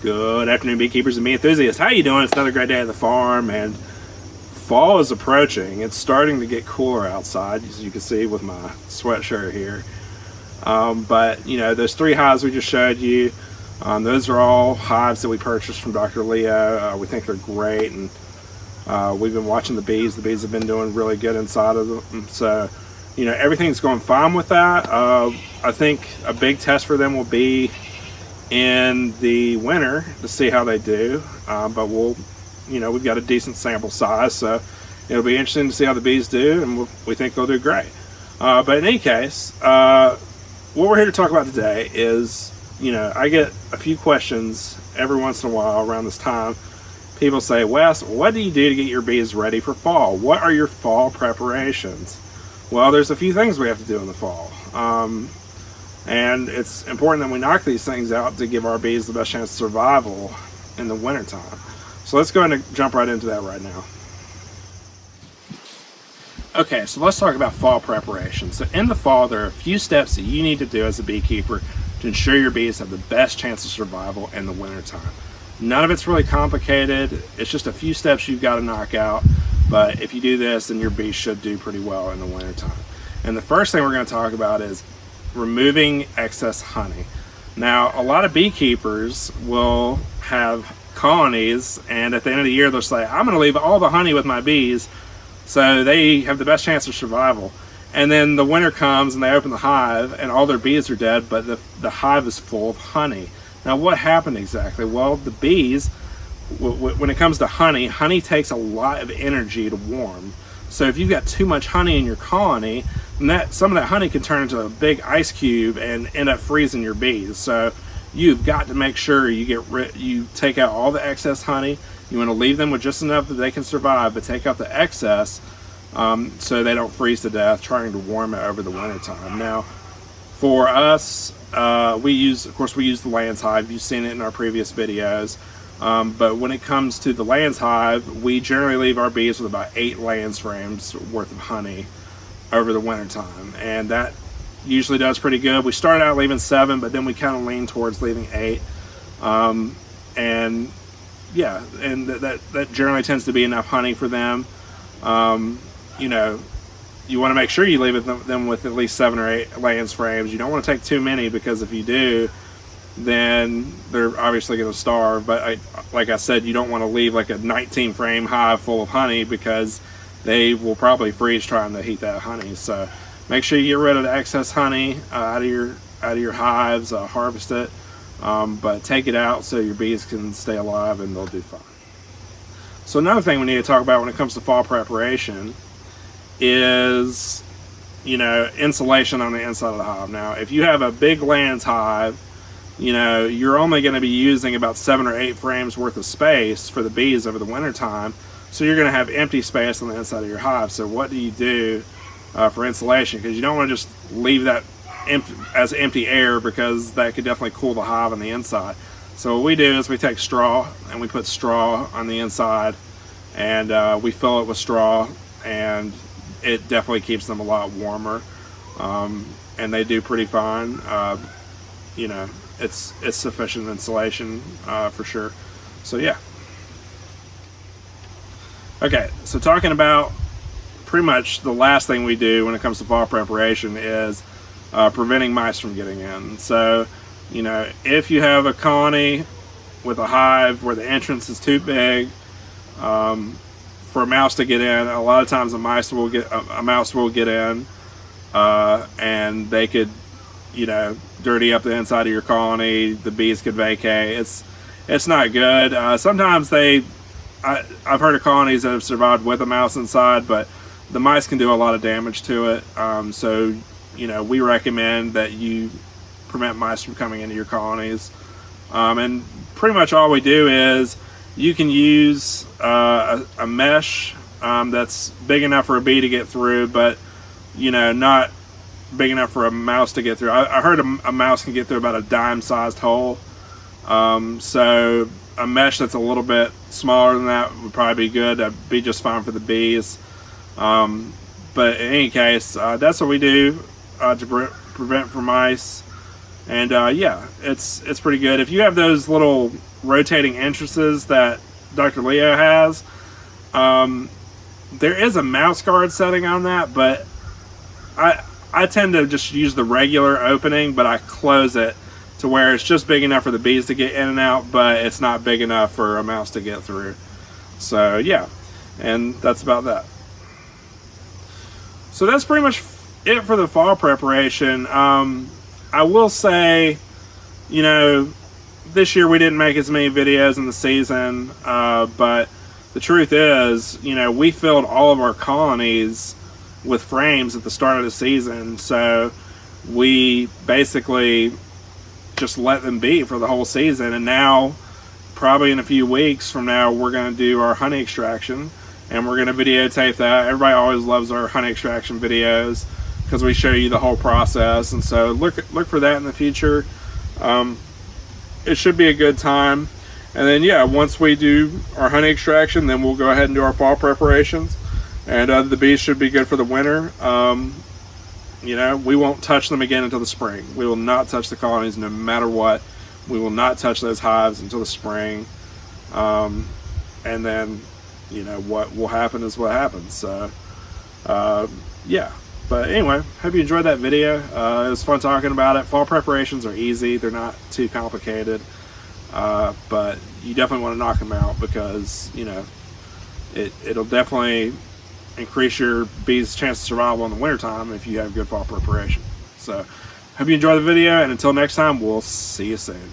Good afternoon, beekeepers and bee enthusiasts. How you doing? It's another great day at the farm, and fall is approaching. It's starting to get cooler outside, as you can see with my sweatshirt here. But you know, those 3 hives we just showed you, those are all hives that we purchased from Dr. Leo. We think they're great, and we've been watching the bees. The bees have been doing really good inside of them. So, you know, everything's going fine with that. I think a big test for them will be in the winter to see how they do. But we've got a decent sample size, so it'll be interesting to see how the bees do, and we think they'll do great. But in any case, what we're here to talk about today is, you know, I get a few questions every once in a while around this time. People say, Wes, what do you do to get your bees ready for fall? What are your fall preparations? Well, there's a few things we have to do in the fall. And it's important that we knock these things out to give our bees the best chance of survival in the wintertime. So let's go ahead and jump right into that right now. Okay, so let's talk about fall preparation. So in the fall, there are a few steps that you need to do as a beekeeper to ensure your bees have the best chance of survival in the wintertime. None of it's really complicated. It's just a few steps you've got to knock out. But if you do this, then your bees should do pretty well in the wintertime. And the first thing we're going to talk about is removing excess honey. Now, a lot of beekeepers will have colonies, and at the end of the year, they'll say, I'm going to leave all the honey with my bees so they have the best chance of survival. And then the winter comes and they open the hive and all their bees are dead, but the hive is full of honey. Now, what happened exactly? Well, the bees, when it comes to honey, honey takes a lot of energy to warm. So if you've got too much honey in your colony, then some of that honey can turn into a big ice cube and end up freezing your bees. So you've got to make sure you take out all the excess honey. You want to leave them with just enough that they can survive, but take out the excess so they don't freeze to death trying to warm it over the winter time. Now, for us, we use the Lands hive. You've seen it in our previous videos. But when it comes to the Lands hive, we generally leave our bees with about 8 Lands frames worth of honey over the winter time, and that usually does pretty good. We started out leaving 7, but then we kind of lean towards leaving 8. And yeah, and that generally tends to be enough honey for them. You know, you want to make sure you leave them with at least 7 or 8 Lands frames. You don't want to take too many, because if you do, then they're obviously going to starve. But like I said, you don't want to leave like a 19 frame hive full of honey, because they will probably freeze trying to heat that honey. So make sure you get rid of the excess honey out of your hives, harvest it, but take it out so your bees can stay alive and they'll do fine. So another thing we need to talk about when it comes to fall preparation is, you know, insulation on the inside of the hive. Now, if you have a big Lands hive, you know, you're only going to be using about 7 or 8 frames worth of space for the bees over the winter time. So you're going to have empty space on the inside of your hive. So what do you do for insulation? Because you don't want to just leave that as empty air, because that could definitely cool the hive on the inside. So what we do is we take straw and we put straw on the inside, and we fill it with straw, and it definitely keeps them a lot warmer, and they do pretty fine. You know, it's sufficient insulation for sure. So yeah. Okay, so talking about pretty much the last thing we do when it comes to fall preparation is preventing mice from getting in. So, you know, if you have a colony with a hive where the entrance is too big for a mouse to get in, a lot of times a mouse will get in, and they could, you know, dirty up the inside of your colony. The bees could vacate. It's not good. Sometimes I've heard of colonies that have survived with a mouse inside, but the mice can do a lot of damage to it. So, you know, we recommend that you prevent mice from coming into your colonies. And pretty much all we do is you can use a mesh that's big enough for a bee to get through, but, you know, not big enough for a mouse to get through. I heard a mouse can get through about a dime-sized hole. So a mesh that's a little bit smaller than that would probably be good. That'd be just fine for the bees. But in any case, that's what we do to prevent from mice. And yeah, it's pretty good. If you have those little rotating entrances that Dr. Leo has. There is a mouse guard setting on that, but I tend to just use the regular opening, but I close it to where it's just big enough for the bees to get in and out, but it's not big enough for a mouse to get through. So yeah, and that's about that. So that's pretty much it for the fall preparation. I will say, you know, this year we didn't make as many videos in the season, but the truth is, you know, we filled all of our colonies with frames at the start of the season, so we basically just let them be for the whole season. And now, probably in a few weeks from now, we're going to do our honey extraction, and we're going to videotape that. Everybody always loves our honey extraction videos because we show you the whole process, and so look for that in the future. It should be a good time. And then yeah, once we do our honey extraction, then we'll go ahead and do our fall preparations, and the bees should be good for the winter. You know, we won't touch them again until the spring. We will not touch the colonies no matter what. We will not touch those hives until the spring. And then, you know, what will happen is what happens. So yeah, but anyway, hope you enjoyed that video. It was fun talking about it. Fall preparations are easy. They're not too complicated. But you definitely want to knock them out, because, you know, it'll definitely increase your bees' chance of survival in the wintertime if you have good fall preparation. So hope you enjoyed the video, and until next time, we'll see you soon.